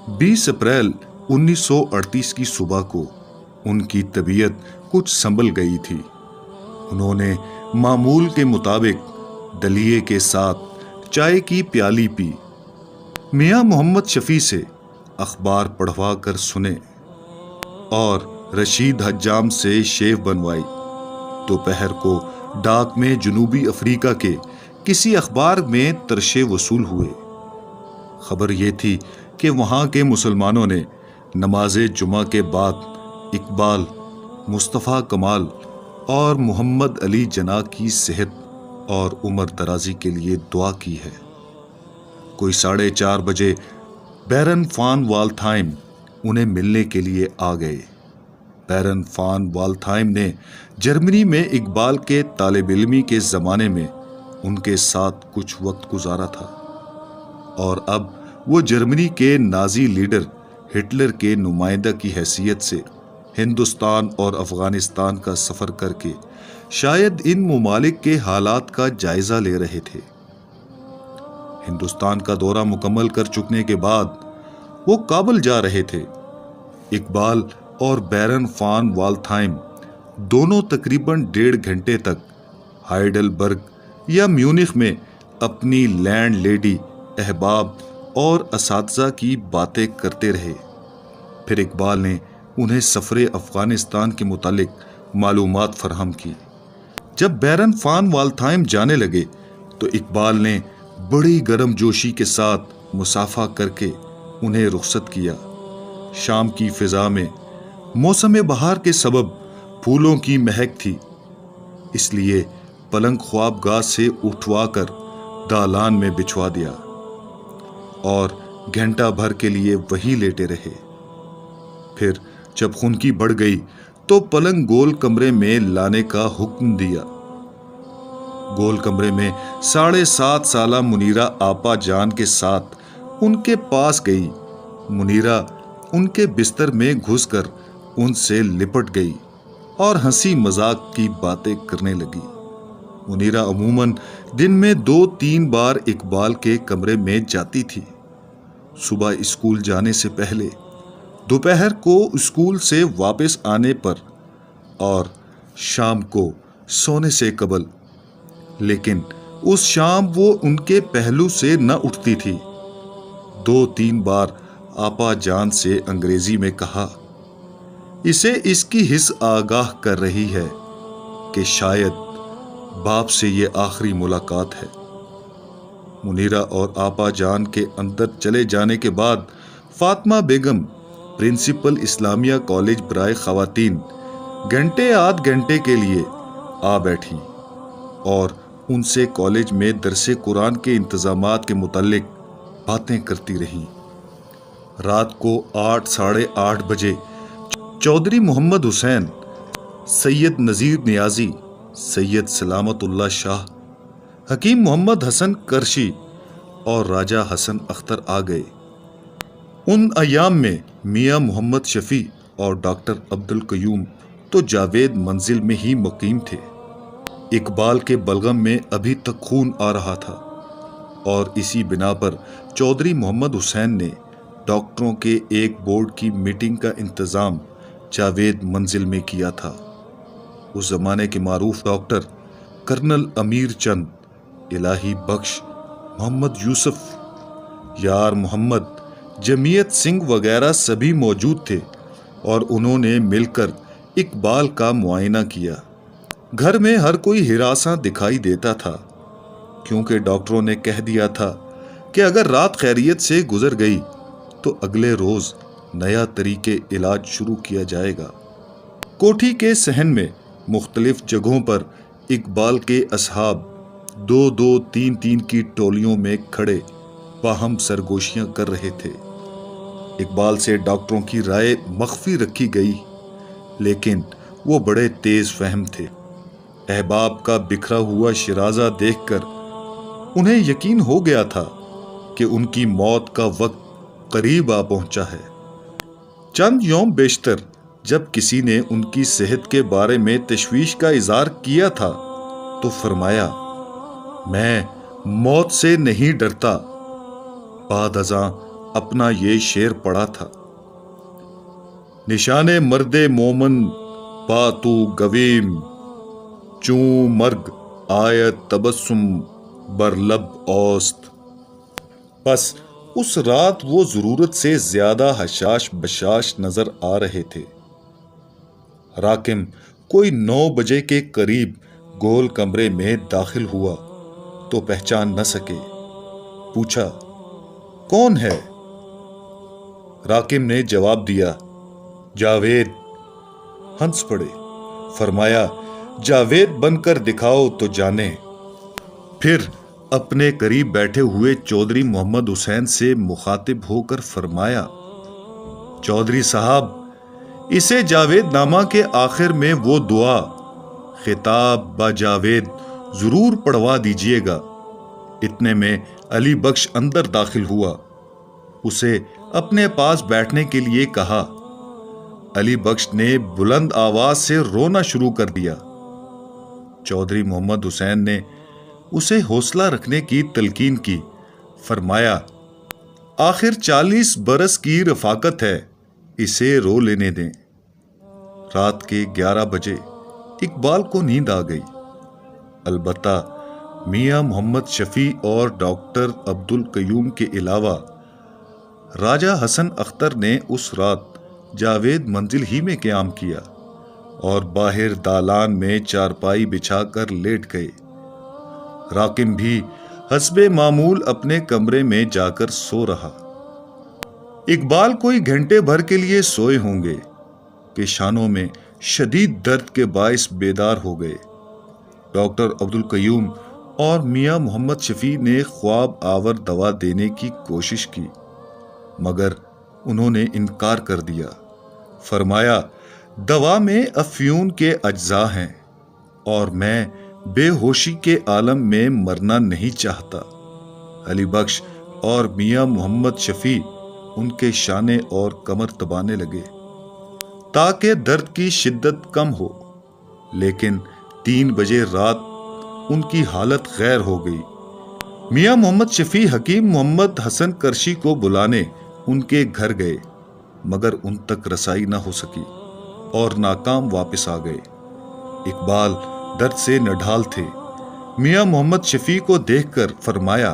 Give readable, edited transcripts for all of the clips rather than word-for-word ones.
20 April 1938 کی صبح کو ان کی طبیعت کچھ سنبھل گئی تھی۔ انہوں نے معمول کے مطابق دلیے کے ساتھ چائے کی پیالی پی، میاں محمد شفیع سے اخبار پڑھوا کر سنے اور رشید حجام سے شیو بنوائی۔ دوپہر کو ڈاک میں جنوبی افریقہ کے کسی اخبار میں ترشے وصول ہوئے۔ خبر یہ تھی کہ وہاں کے مسلمانوں نے نماز جمعہ کے بعد اقبال، مصطفیٰ کمال اور محمد علی جناح کی صحت اور عمر درازی کے لیے دعا کی ہے۔ کوئی 4:30 بجے بیرن فان والتھائم انہیں ملنے کے لیے آ گئے۔ بیرن فان والتھائم نے جرمنی میں اقبال کے طالب علمی کے زمانے میں ان کے ساتھ کچھ وقت گزارا تھا، اور اب وہ جرمنی کے نازی لیڈر ہٹلر کے نمائندہ کی حیثیت سے ہندوستان اور افغانستان کا سفر کر کے شاید ان ممالک کے حالات کا جائزہ لے رہے تھے۔ ہندوستان کا دورہ مکمل کر چکنے کے بعد وہ کابل جا رہے تھے۔ اقبال اور بیرن فان والتھائم دونوں تقریباً 1.5 گھنٹے تک ہائیڈلبرگ یا میونخ میں اپنی لینڈ لیڈی، احباب اور اساتذہ کی باتیں کرتے رہے۔ پھر اقبال نے انہیں سفر افغانستان کے متعلق معلومات فراہم کی۔ جب بیرن فان والتھائم جانے لگے تو اقبال نے بڑی گرم جوشی کے ساتھ مصافحہ کر کے انہیں رخصت کیا۔ شام کی فضا میں موسم بہار کے سبب پھولوں کی مہک تھی، اس لیے پلنگ خوابگاہ سے اٹھوا کر دالان میں بچھوا دیا اور گھنٹہ بھر کے لیے وہی لیٹے رہے۔ پھر جب خنکی بڑھ گئی تو پلنگ گول کمرے میں لانے کا حکم دیا۔ گول کمرے میں 7.5 سالہ منیرہ آپا جان کے ساتھ ان کے پاس گئی۔ منیرہ ان کے بستر میں گھس کر ان سے لپٹ گئی اور ہنسی مذاق کی باتیں کرنے لگی۔ منیرہ عموماً دن میں 2-3 بار اقبال کے کمرے میں جاتی تھی، صبح اسکول جانے سے پہلے، دوپہر کو اسکول سے واپس آنے پر اور شام کو سونے سے قبل، لیکن اس شام وہ ان کے پہلو سے نہ اٹھتی تھی۔ 2-3 بار آپا جان سے انگریزی میں کہا، اسے اس کی حس آگاہ کر رہی ہے کہ شاید باپ سے یہ آخری ملاقات ہے۔ منیرہ اور آپا جان کے اندر چلے جانے کے بعد فاطمہ بیگم، پرنسپل اسلامیہ کالج برائے خواتین، آدھ گھنٹے کے لیے آ بیٹھی اور ان سے کالج میں درس قرآن کے انتظامات کے متعلق باتیں کرتی رہیں۔ رات کو 8:30 بجے چودھری محمد حسین، سید نذیر نیازی، سید سلامت اللہ شاہ، حکیم محمد حسن کرشی اور راجہ حسن اختر آ گئے۔ ان ایام میں میاں محمد شفیع اور ڈاکٹر عبدالقیوم تو جاوید منزل میں ہی مقیم تھے۔ اقبال کے بلغم میں ابھی تک خون آ رہا تھا اور اسی بنا پر چودھری محمد حسین نے ڈاکٹروں کے ایک بورڈ کی میٹنگ کا انتظام جاوید منزل میں کیا تھا۔ اس زمانے کے معروف ڈاکٹر کرنل امیر چند، الہی بخش، محمد یوسف، یار محمد، جمیت سنگھ وغیرہ سبھی موجود تھے اور انہوں نے مل کر اقبال کا معائنہ کیا۔ گھر میں ہر کوئی ہراساں دکھائی دیتا تھا، کیونکہ ڈاکٹروں نے کہہ دیا تھا کہ اگر رات خیریت سے گزر گئی تو اگلے روز نیا طریقے علاج شروع کیا جائے گا۔ کوٹھی کے صحن میں مختلف جگہوں پر اقبال کے اصحاب 2-2، 3-3 کی ٹولیوں میں کھڑے باہم سرگوشیاں کر رہے تھے۔ اقبال سے ڈاکٹروں کی رائے مخفی رکھی گئی، لیکن وہ بڑے تیز فہم تھے۔ احباب کا بکھرا ہوا شرازہ دیکھ کر انہیں یقین ہو گیا تھا کہ ان کی موت کا وقت قریب آ پہنچا ہے۔ چند یوم بیشتر جب کسی نے ان کی صحت کے بارے میں تشویش کا اظہار کیا تھا تو فرمایا، میں موت سے نہیں ڈرتا۔ بعد ازاں اپنا یہ شعر پڑھا تھا: نشان مرد مومن پا تو گویم، چوں مرگ آیت تبسم بر لب اوست۔ بس اس رات وہ ضرورت سے زیادہ حشاش بشاش نظر آ رہے تھے۔ راکم کوئی 9 بجے کے قریب گول کمرے میں داخل ہوا تو پہچان نہ سکے۔ پوچھا: کون ہے؟ راکم نے جواب دیا: جاوید۔ ہنس پڑے۔ فرمایا: جاوید بن کر دکھاؤ تو جانے۔ پھر اپنے قریب بیٹھے ہوئے چودھری محمد حسین سے مخاطب ہو کر فرمایا: چودھری صاحب، اسے جاوید نامہ کے آخر میں وہ دعا خطاب با جاوید ضرور پڑھوا دیجیے گا۔ اتنے میں علی بخش اندر داخل ہوا۔ اسے اپنے پاس بیٹھنے کے لیے کہا۔ علی بخش نے بلند آواز سے رونا شروع کر دیا۔ چودھری محمد حسین نے اسے حوصلہ رکھنے کی تلقین کی۔ فرمایا: آخر 40 برس کی رفاقت ہے، اسے رو لینے دیں۔ رات کے 11 بجے اقبال کو نیند آ گئی۔ البتہ میاں محمد شفیع اور ڈاکٹر عبدالقیوم کے علاوہ راجہ حسن اختر نے اس رات جاوید منزل ہی میں قیام کیا اور باہر دالان میں چارپائی بچھا کر لیٹ گئے۔ راکم بھی حسب معمول اپنے کمرے میں جا کر سو رہا۔ اقبال کوئی گھنٹے بھر کے لیے سوئے ہوں گے کہ شانوں میں شدید درد کے باعث بیدار ہو گئے۔ ڈاکٹر عبدالقیوم اور میاں محمد شفیع نے خواب آور دوا دینے کی کوشش کی، مگر انہوں نے انکار کر دیا۔ فرمایا: دوا میں افیون کے اجزاء ہیں اور میں بے ہوشی کے عالم میں مرنا نہیں چاہتا۔ علی بخش اور میاں محمد شفیع ان کے شانے اور کمر دبانے لگے تاکہ درد کی شدت کم ہو، لیکن 3 بجے رات ان کی حالت غیر ہو گئی۔ میاں محمد شفیع حکیم محمد حسن کرشی کو بلانے ان کے گھر گئے، مگر ان تک رسائی نہ ہو سکی اور ناکام واپس آ گئے۔ اقبال درد سے نڈھال تھے۔ میاں محمد شفیع کو دیکھ کر فرمایا: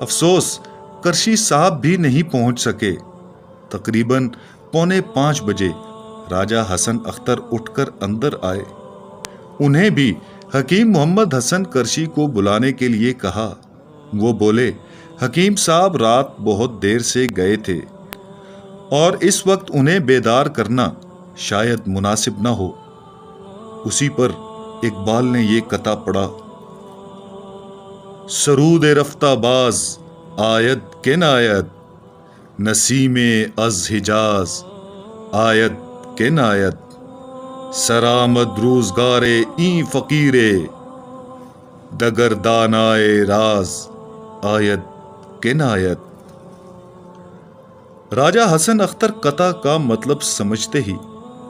افسوس کرشی صاحب بھی نہیں پہنچ سکے۔ تقریباً 4:45 بجے راجہ حسن اختر اٹھ کر اندر آئے۔ انہیں بھی حکیم محمد حسن کرشی کو بلانے کے لیے کہا۔ وہ بولے: حکیم صاحب رات بہت دیر سے گئے تھے اور اس وقت انہیں بیدار کرنا شاید مناسب نہ ہو۔ اسی پر اقبال نے یہ قطعہ پڑھا: سرود رفتہ باز آید کہ ناید، نسیم از حجاز آید کہ ناید، سرآمد روزگار این فقیر دگر دانائے راز آید کہ ناید۔ راجہ حسن اختر قطعہ کا مطلب سمجھتے ہی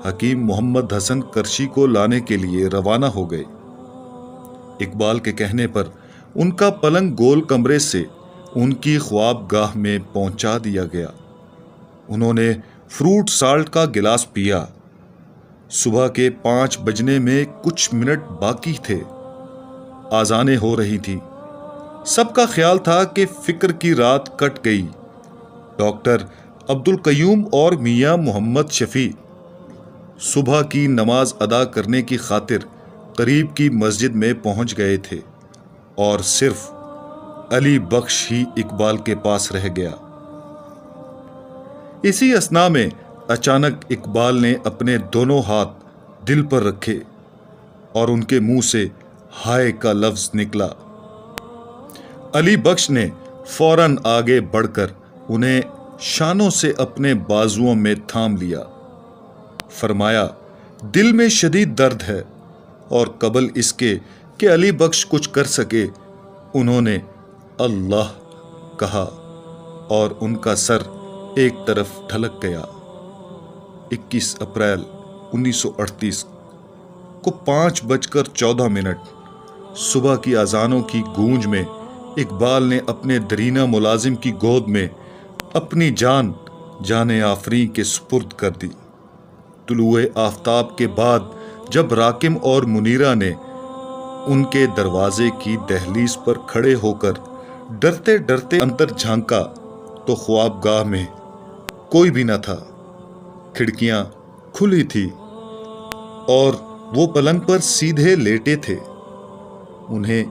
حکیم محمد حسن کرشی کو لانے کے لیے روانہ ہو گئے۔ اقبال کے کہنے پر ان کا پلنگ گول کمرے سے ان کی خواب گاہ میں پہنچا دیا گیا۔ انہوں نے فروٹ سالٹ کا گلاس پیا۔ صبح کے 5 بجنے میں کچھ منٹ باقی تھے۔ آذانیں ہو رہی تھی۔ سب کا خیال تھا کہ فکر کی رات کٹ گئی۔ ڈاکٹر عبدالقیوم اور میاں محمد شفیع صبح کی نماز ادا کرنے کی خاطر قریب کی مسجد میں پہنچ گئے تھے اور صرف علی بخش ہی اقبال کے پاس رہ گیا۔ اسی اثنا میں اچانک اقبال نے اپنے دونوں ہاتھ دل پر رکھے اور ان کے منہ سے ہائے کا لفظ نکلا۔ علی بخش نے فوراً آگے بڑھ کر انہیں شانوں سے اپنے بازوؤں میں تھام لیا۔ فرمایا: دل میں شدید درد ہے، اور قبل اس کے کہ علی بخش کچھ کر سکے انہوں نے اللہ کہا اور ان کا سر ایک طرف ڈھلک گیا۔ 21 اپریل 1938 کو 5:14 صبح کی اذانوں کی گونج میں اقبال نے اپنے درینہ ملازم کی گود میں اپنی جان جانے آفریں کے سپرد کر دی۔ طلوع آفتاب کے بعد جب راکم اور منیرہ نے ان کے دروازے کی دہلیز پر کھڑے ہو کر ڈرتے ڈرتے اندر جھانکا تو خوابگاہ میں کوئی بھی نہ تھا۔ کھڑکیاں کھلی تھی اور وہ پلنگ پر سیدھے لیٹے تھے۔ انہیں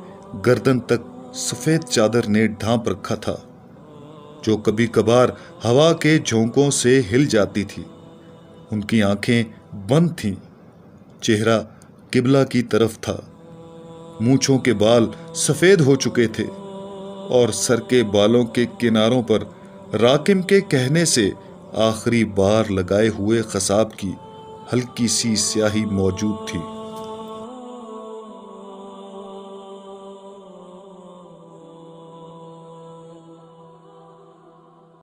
گردن تک سفید چادر نے ڈھانپ رکھا تھا جو کبھی کبھار ہوا کے جھونکوں سے ہل جاتی تھی۔ ان کی آنکھیں بند تھیں، چہرہ قبلہ کی طرف تھا، مونچھوں کے بال سفید ہو چکے تھے اور سر کے بالوں کے کناروں پر راکم کے کہنے سے آخری بار لگائے ہوئے خساب کی ہلکی سی سیاہی موجود تھی۔